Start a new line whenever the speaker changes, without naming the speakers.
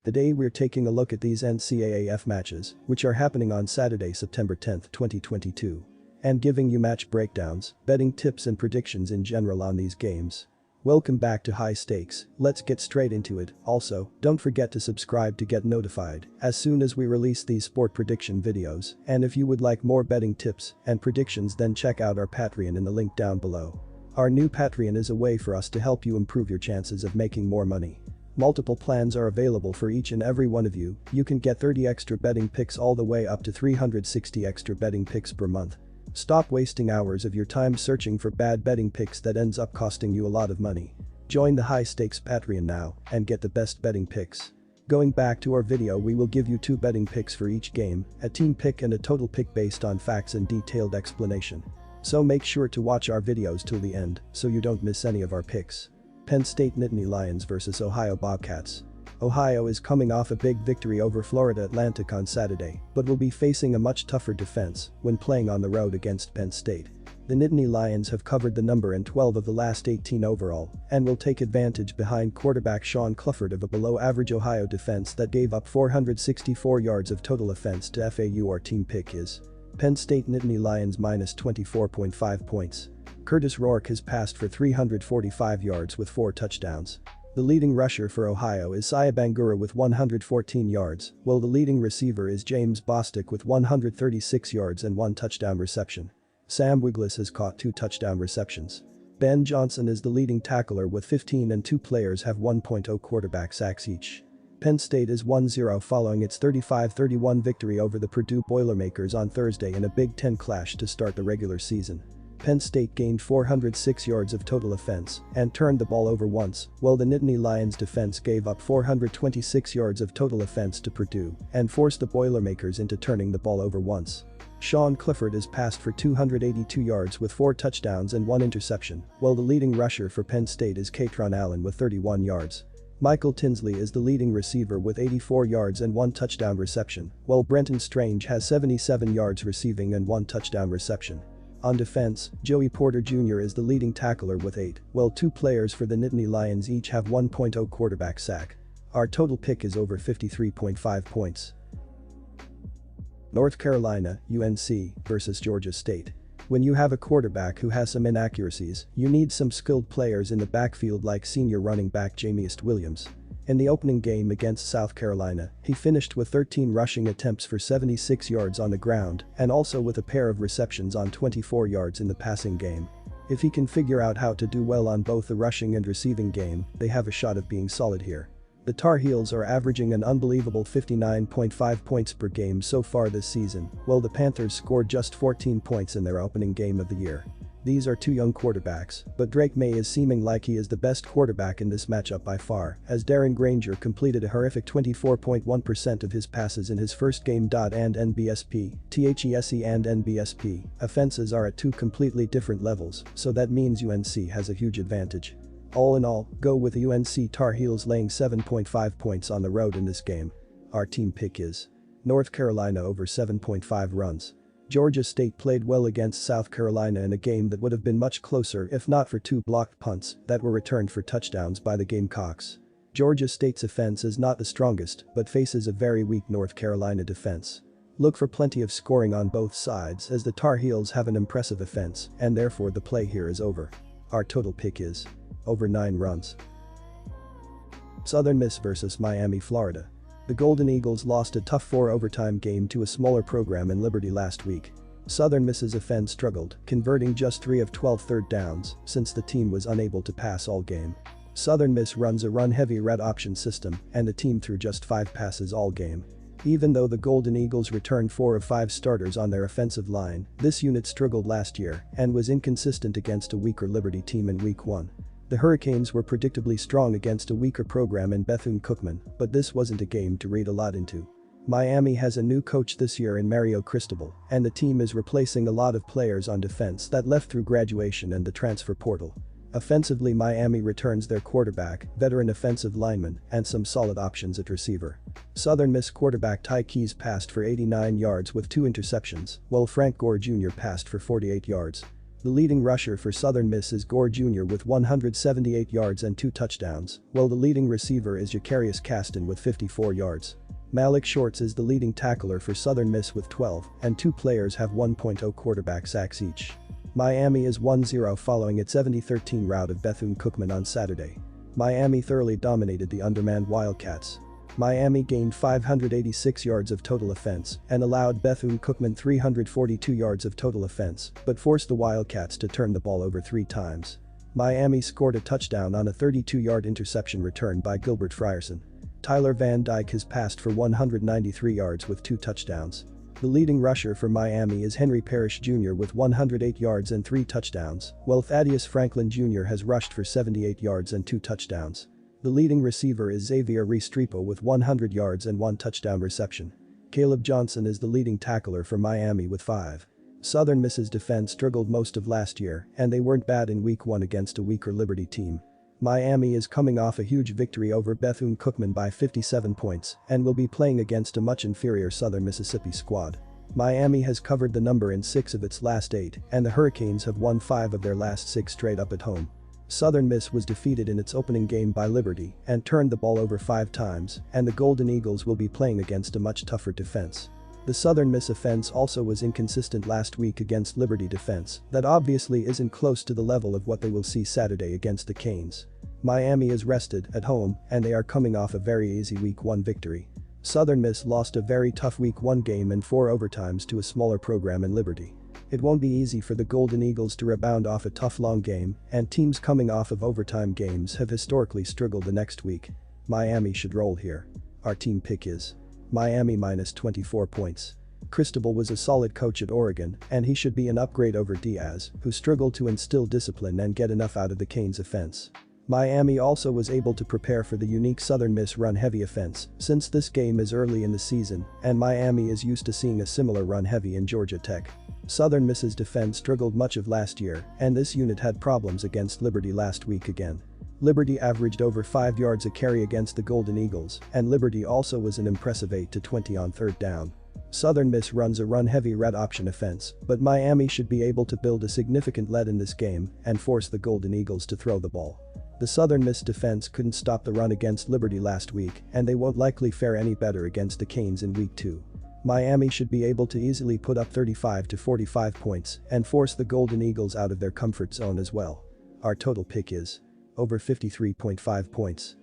Today we're taking a look at these NCAAF matches, which are happening on Saturday, September 10, 2022. And giving you match breakdowns, betting tips and predictions in general on these games. Welcome back to High Stakes, let's get straight into it. Also, don't forget to subscribe to get notified as soon as we release these sport prediction videos, and if you would like more betting tips and predictions, then check out our Patreon in the link down below. Our new Patreon is a way for us to help you improve your chances of making more money. Multiple plans are available for each and every one of you. You can get 30 extra betting picks all the way up to 360 extra betting picks per month. Stop wasting hours of your time searching for bad betting picks that ends up costing you a lot of money. Join the High Stakes Patreon now and get the best betting picks. Going back to our video, we will give you 2 betting picks for each game, a team pick and a total pick based on facts and detailed explanation. So make sure to watch our videos till the end so you don't miss any of our picks. Penn State Nittany Lions vs Ohio Bobcats. Ohio is coming off a big victory over Florida Atlantic on Saturday, but will be facing a much tougher defense when playing on the road against Penn State. The Nittany Lions have covered the number in 12 of the last 18 overall and will take advantage behind quarterback Sean Clifford of a below-average Ohio defense that gave up 464 yards of total offense to FAU. Our team pick is Penn State Nittany Lions minus 24.5 points. Curtis Rourke has passed for 345 yards with 4 touchdowns. The leading rusher for Ohio is Sia Bangura with 114 yards, while the leading receiver is James Bostic with 136 yards and 1 touchdown reception. Sam Wiglis has caught 2 touchdown receptions. Ben Johnson is the leading tackler with 15 and 2 players have 1.0 quarterback sacks each. Penn State is 1-0 following its 35-31 victory over the Purdue Boilermakers on Thursday in a Big Ten clash to start the regular season. Penn State gained 406 yards of total offense and turned the ball over once, while the Nittany Lions defense gave up 426 yards of total offense to Purdue and forced the Boilermakers into turning the ball over once. Sean Clifford has passed for 282 yards with 4 touchdowns and 1 interception, while the leading rusher for Penn State is Katron Allen with 31 yards. Michael Tinsley is the leading receiver with 84 yards and 1 touchdown reception, while Brenton Strange has 77 yards receiving and 1 touchdown reception. On defense, Joey Porter Jr. is the leading tackler with 8, while 2 players for the Nittany Lions each have 1.0 quarterback sack. Our total pick is over 53.5 points. North Carolina, UNC, vs Georgia State. When you have a quarterback who has some inaccuracies, you need some skilled players in the backfield like senior running back Jamiest Williams. In the opening game against South Carolina, he finished with 13 rushing attempts for 76 yards on the ground and also with a pair of receptions on 24 yards in the passing game. If he can figure out how to do well on both the rushing and receiving game, they have a shot of being solid here. The Tar Heels are averaging an unbelievable 59.5 points per game so far this season, while the Panthers scored just 14 points in their opening game of the year. These are 2 young quarterbacks, but Drake May is seeming like he is the best quarterback in this matchup by far, as Darren Granger completed a horrific 24.1% of his passes in his first game. And NBSP, THESE and NBSP, offenses are at 2 completely different levels, so that means UNC has a huge advantage. All in all, go with the UNC Tar Heels laying 7.5 points on the road in this game. Our team pick is North Carolina over 7.5 runs. Georgia State played well against South Carolina in a game that would have been much closer if not for 2 blocked punts that were returned for touchdowns by the Gamecocks. Georgia State's offense is not the strongest but faces a very weak North Carolina defense. Look for plenty of scoring on both sides as the Tar Heels have an impressive offense and therefore the play here is over. Our total pick is over 9 runs. Southern Miss vs Miami, Florida. The Golden Eagles lost a tough 4-overtime game to a smaller program in Liberty last week. Southern Miss's offense struggled, converting just 3 of 12 third downs since the team was unable to pass all game. Southern Miss runs a run-heavy red option system and the team threw just 5 passes all game. Even though the Golden Eagles returned 4 of 5 starters on their offensive line, this unit struggled last year and was inconsistent against a weaker Liberty team in Week 1. The Hurricanes were predictably strong against a weaker program in Bethune-Cookman, but this wasn't a game to read a lot into. Miami has a new coach this year in Mario Cristobal, and the team is replacing a lot of players on defense that left through graduation and the transfer portal. Offensively, Miami returns their quarterback, veteran offensive lineman, and some solid options at receiver. Southern Miss quarterback Ty Keys passed for 89 yards with 2 interceptions, while Frank Gore Jr. passed for 48 yards. The leading rusher for Southern Miss is Gore Jr. with 178 yards and 2 touchdowns, while the leading receiver is Jacarius Caston with 54 yards. Malik Shorts is the leading tackler for Southern Miss with 12, and 2 players have 1.0 quarterback sacks each. Miami is 1-0 following its 70-13 rout of Bethune-Cookman on Saturday. Miami thoroughly dominated the undermanned Wildcats. Miami gained 586 yards of total offense and allowed Bethune-Cookman 342 yards of total offense, but forced the Wildcats to turn the ball over 3 times. Miami scored a touchdown on a 32-yard interception return by Gilbert Frierson. Tyler Van Dyke has passed for 193 yards with 2 touchdowns. The leading rusher for Miami is Henry Parrish Jr. with 108 yards and 3 touchdowns, while Thaddeus Franklin Jr. has rushed for 78 yards and 2 touchdowns. The leading receiver is Xavier Restrepo with 100 yards and 1 touchdown reception. Caleb Johnson is the leading tackler for Miami with 5. Southern Miss's defense struggled most of last year, and they weren't bad in Week 1 against a weaker Liberty team. Miami is coming off a huge victory over Bethune-Cookman by 57 points and will be playing against a much inferior Southern Mississippi squad. Miami has covered the number in 6 of its last 8, and the Hurricanes have won 5 of their last 6 straight up at home. Southern Miss was defeated in its opening game by Liberty and turned the ball over 5 times, and the Golden Eagles will be playing against a much tougher defense. The Southern Miss offense also was inconsistent last week against Liberty defense that obviously isn't close to the level of what they will see Saturday against the Canes. Miami is rested at home and they are coming off a very easy Week 1 victory. Southern Miss lost a very tough Week 1 game in 4 overtimes to a smaller program in Liberty. It won't be easy for the Golden Eagles to rebound off a tough long game, and teams coming off of overtime games have historically struggled the next week. Miami should roll here. Our team pick is Miami minus 24 points. Cristobal was a solid coach at Oregon, and he should be an upgrade over Diaz, who struggled to instill discipline and get enough out of the Canes' offense. Miami also was able to prepare for the unique Southern Miss run-heavy offense, since this game is early in the season, and Miami is used to seeing a similar run-heavy in Georgia Tech. Southern Miss's defense struggled much of last year, and this unit had problems against Liberty last week again. Liberty averaged over 5 yards a carry against the Golden Eagles, and Liberty also was an impressive 8-20 on 3rd down. Southern Miss runs a run-heavy red option offense, but Miami should be able to build a significant lead in this game and force the Golden Eagles to throw the ball. The Southern Miss defense couldn't stop the run against Liberty last week, and they won't likely fare any better against the Canes in Week 2. Miami should be able to easily put up 35 to 45 points and force the Golden Eagles out of their comfort zone as well. Our total pick is over 53.5 points.